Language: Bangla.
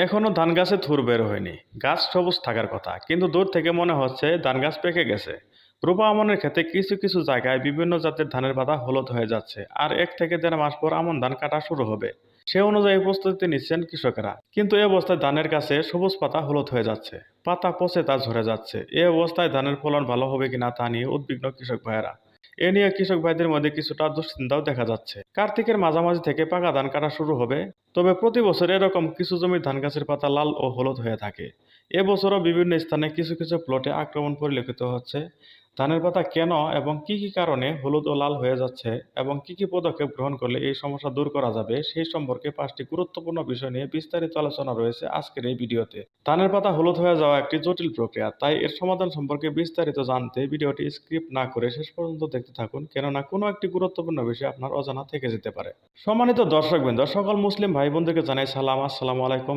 এখনো ধান গাছে থুর বের হয়নি। গাছ সবুজ থাকার কথা, কিন্তু দূর থেকে মনে হচ্ছে ধান গাছ পেকে গেছে। রূপা আমনের ক্ষেতে কিছু কিছু জায়গায় বিভিন্ন জাতের ধানের পাতা হলুদ হয়ে যাচ্ছে, আর 1 থেকে দেড় মাস পর আমন ধান কাটা শুরু হবে। সে অনুযায়ী প্রস্তুতি নিচ্ছেন কৃষকেরা, কিন্তু এ অবস্থায় ধানের কাছে সবুজ পাতা হলুদ হয়ে যাচ্ছে, পাতা পচে তা ঝরে যাচ্ছে। এ অবস্থায় ধানের ফলন ভালো হবে কিনা তা নিয়ে উদ্বিগ্ন কৃষক ভাইয়েরা। এ নিয়ে কৃষক ভাইদের মধ্যে কিছুটা দুশ্চিন্তাও দেখা যাচ্ছে। কার্তিকের মাঝামাঝি থেকে পাকা ধান কাটা শুরু হবে, তবে প্রতি বছর এরকম কিছু জমির ধান গাছের পাতা লাল ও হলুদ হয়ে থাকে। এবছরও বিভিন্ন স্থানে কিছু কিছু প্লটে আক্রমণ পরিলক্ষিত হচ্ছে। ধানের পাতা কেন এবং কি কি কারণে হলুদ ও লাল হয়ে যাচ্ছে এবং কি কি পদক্ষেপ গ্রহণ করলে এই সমস্যা দূর করা যাবে, সেই সম্পর্কে 5টি গুরুত্বপূর্ণ বিষয় নিয়ে বিস্তারিত আলোচনা রয়েছে আজকের এই ভিডিওতে। ধানের পাতা হলুদ হয়ে যাওয়া একটি জটিল প্রক্রিয়া, তাই এর সমাধান সম্পর্কে বিস্তারিত জানতে ভিডিওটি স্ক্রিপ্ট না করে শেষ পর্যন্ত দেখতে থাকুন, কেননা কোনো একটি গুরুত্বপূর্ণ বিষয় আপনার অজানা থেকে যেতে পারে। সম্মানিত দর্শকবৃন্দ, সকল মুসলিম ভাই বোনদেরকে জানাই সালাম, আসসালামু আলাইকুম